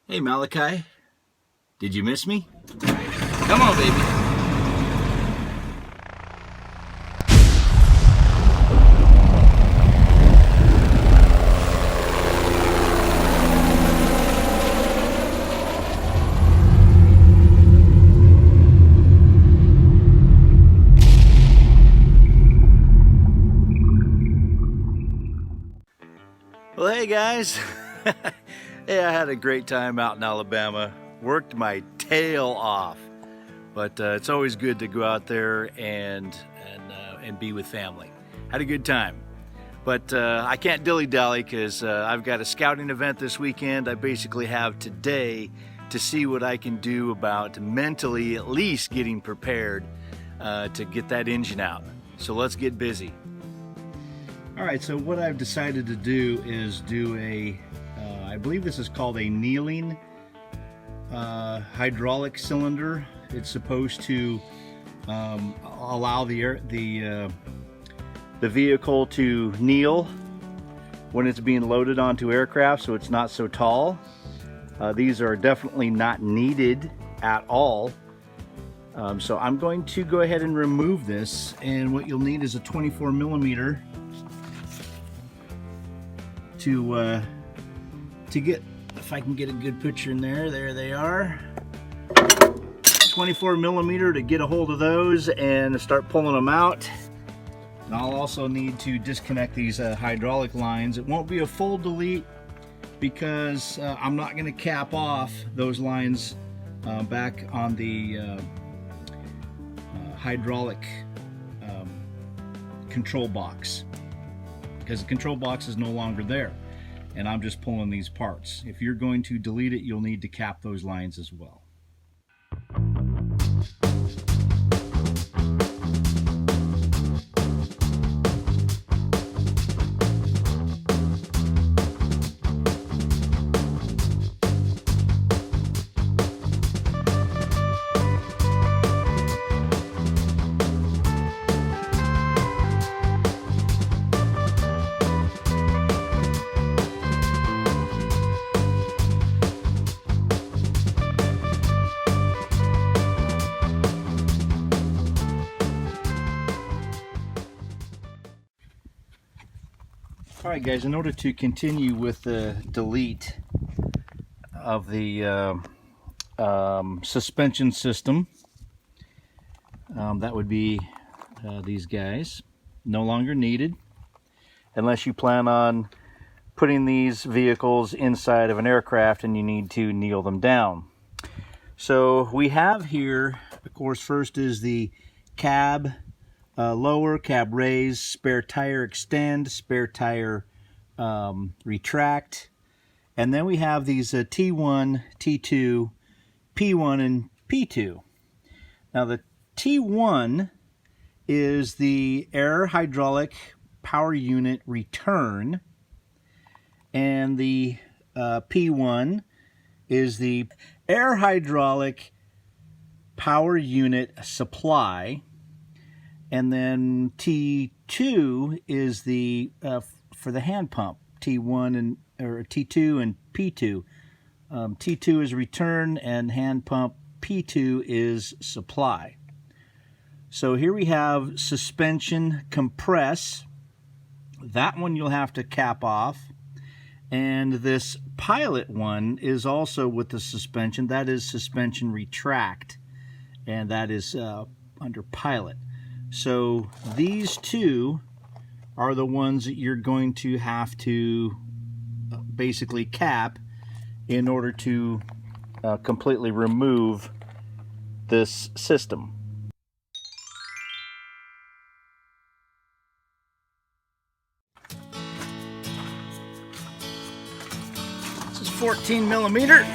Hey Malachi, did you miss me? Come on, baby. Well, hey guys. Hey, I had a great time out in Alabama. Worked my tail off, but it's always good to go out there and be with family. Had a good time, but I can't dilly-dally because I've got a scouting event this weekend. I basically have today to see what I can do about mentally at least getting prepared to get that engine out. So let's get busy. All right, so what I've decided to do is do I believe this is called a kneeling hydraulic cylinder. It's supposed to allow the vehicle to kneel when it's being loaded onto aircraft, so it's not so tall. These are definitely not needed at all. So I'm going to go ahead and remove this, and what you'll need is a 24 millimeter to get, if I can get a good picture in there. There they are. 24 millimeter to get a hold of those and start pulling them out. And I'll also need to disconnect these hydraulic lines. It won't be a full delete because I'm not going to cap off those lines back on the hydraulic control box, because the control box is no longer there and I'm just pulling these parts. If you're going to delete it, you'll need to cap those lines as well. Alright guys, in order to continue with the delete of the suspension system, that would be these guys, no longer needed unless you plan on putting these vehicles inside of an aircraft and you need to kneel them down. So we have here, of course, first is the cab lower, cab raise, spare tire extend, spare tire retract, and then we have these T1, T2, P1, and P2. Now the T1 is the air hydraulic power unit return, and the P1 is the air hydraulic power unit supply. And then T2 is the for the hand pump. T1 or T2 and P2. T2 is return and hand pump. P2 is supply. So here we have suspension compress. That one you'll have to cap off. And this pilot one is also with the suspension. That is suspension retract, and that is under pilot. So these two are the ones that you're going to have to basically cap in order to completely remove this system. This is 14 millimeter.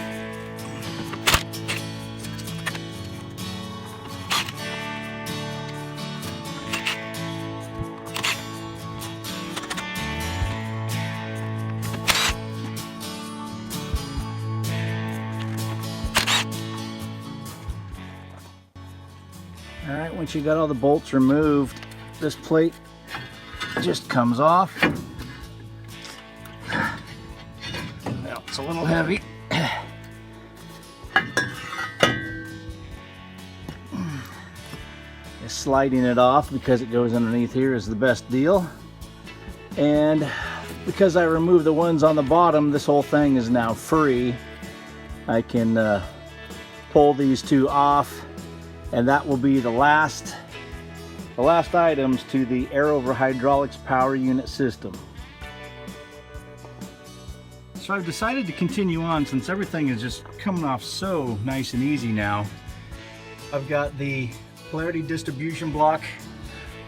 All right, once you got all the bolts removed, this plate just comes off. Well, it's a little heavy. sliding it off because it goes underneath here is the best deal. And because I removed the ones on the bottom, this whole thing is now free. I can pull these two off, and that will be the last items to the air over hydraulics power unit system. So I've decided to continue on since everything is just coming off so nice and easy now. I've got the polarity distribution block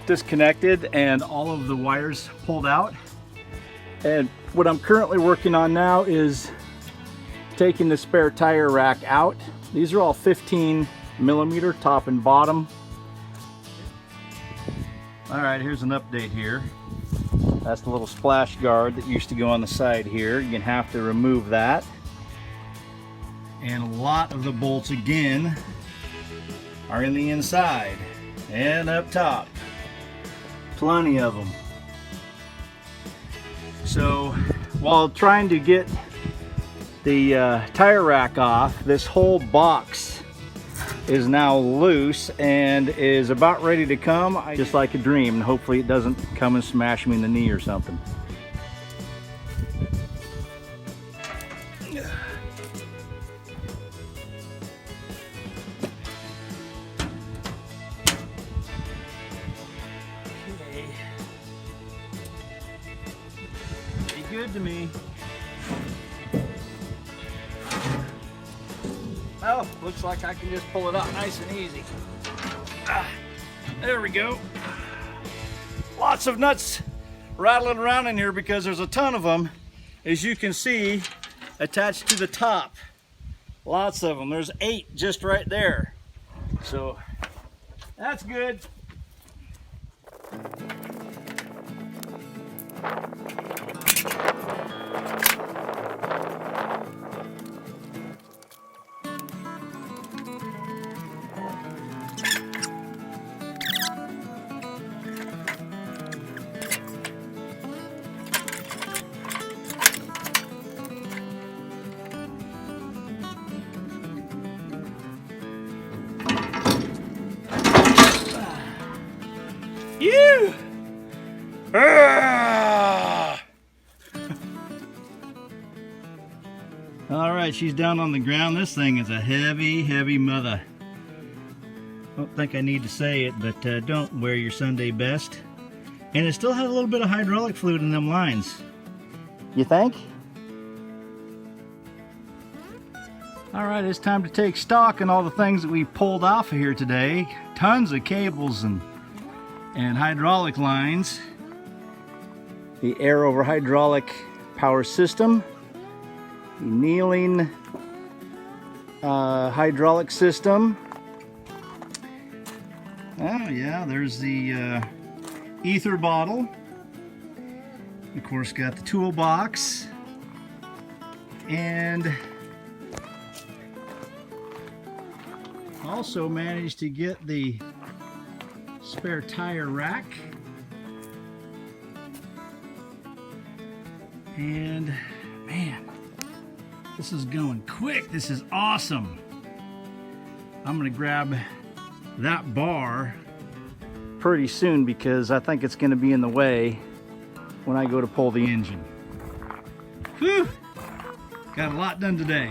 disconnected and all of the wires pulled out. And what I'm currently working on now is taking the spare tire rack out. These are all 15mm top and bottom. All right, here's an update here. That's the little splash guard that used to go on the side here. You're gonna have to remove that. And a lot of the bolts again are in the inside and up top. Plenty of them. So while trying to get the tire rack off, this whole box is now loose and is about ready to come, just like a dream, and hopefully it doesn't come and smash me in the knee or something. Okay. Pretty good to me. Oh, looks like I can just pull it out nice and easy. There we go. Lots of nuts rattling around in here because there's a ton of them, as you can see, attached to the top. Lots of them. There's 8 just right there. So that's good. You! All right, she's down on the ground. This thing is a heavy, heavy mother. Don't think I need to say it, but don't wear your Sunday best. And it still has a little bit of hydraulic fluid in them lines. You think? All right, it's time to take stock on all the things that we pulled off of here today. Tons of cables and hydraulic lines. The air over hydraulic power system. The kneeling hydraulic system. Oh yeah, there's the ether bottle. Of course, got the toolbox. And also managed to get the spare tire rack. And man, this is going quick. This is awesome. I'm gonna grab that bar pretty soon because I think it's gonna be in the way when I go to pull the engine. Whew! Got a lot done today.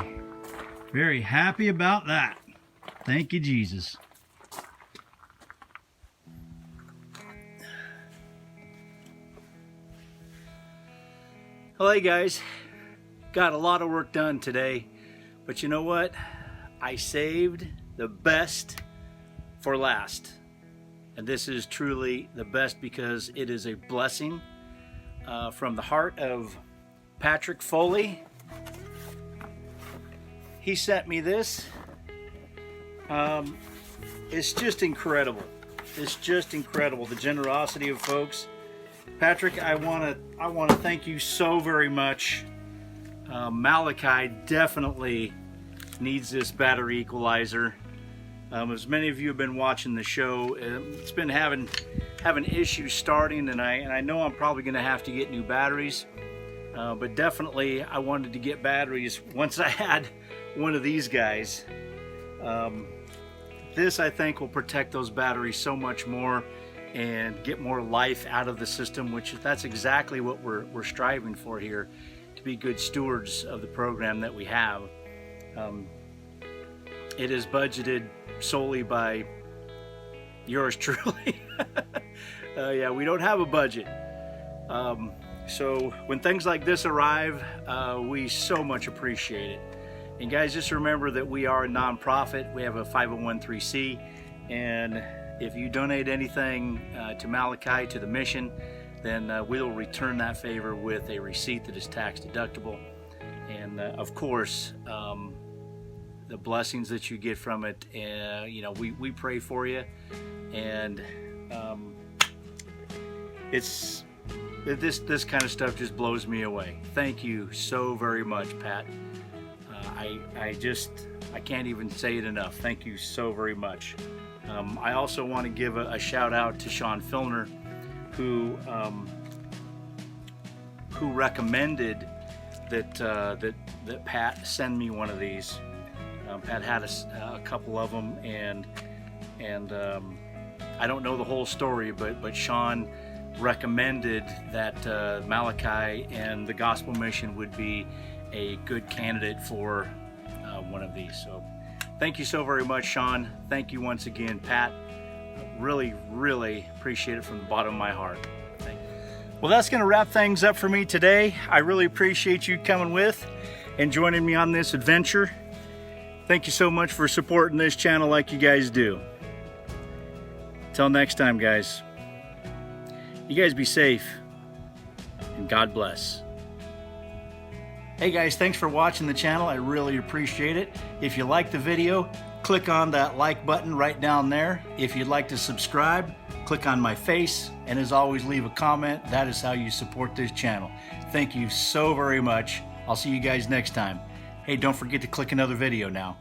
Very happy about that. Thank you, Jesus. Well, hey guys, got a lot of work done today, but you know what? I saved the best for last. And this is truly the best because it is a blessing from the heart of Patrick Foley. He sent me this. It's just incredible. It's just incredible, the generosity of folks. Patrick, I want to thank you so very much. Malachi definitely needs this battery equalizer. As many of you have been watching the show, it's been having issues starting, and I know I'm probably going to have to get new batteries. But definitely, I wanted to get batteries once I had one of these guys. This, I think, will protect those batteries so much more and get more life out of the system, which that's exactly what we're striving for here, to be good stewards of the program that we have. It is budgeted solely by yours truly. Yeah, we don't have a budget. So when things like this arrive, we so much appreciate it. And guys, just remember that we are a nonprofit. We have a 501(c)(3), and if you donate anything to Malachi, to the mission, then we'll return that favor with a receipt that is tax deductible. And of course, the blessings that you get from it, you know, we pray for you, and this kind of stuff just blows me away. Thank you so very much, Pat. I can't even say it enough. Thank you so very much. I also want to give a shout out to Sean Filner, who recommended that Pat send me one of these. Pat had a couple of them, and I don't know the whole story, but Sean recommended that Malachi and the Gospel Mission would be a good candidate for one of these. So thank you so very much, Sean. Thank you once again, Pat. Really, really appreciate it from the bottom of my heart. Thank you. Well, that's going to wrap things up for me today. I really appreciate you coming with and joining me on this adventure. Thank you so much for supporting this channel like you guys do. Till next time, guys. You guys be safe, and God bless. Hey guys, thanks for watching the channel. I really appreciate it. If you like the video, click on that like button right down there. If you'd like to subscribe, click on my face, and as always, leave a comment. That is how you support this channel. Thank you so very much. I'll see you guys next time. Hey, don't forget to click another video now.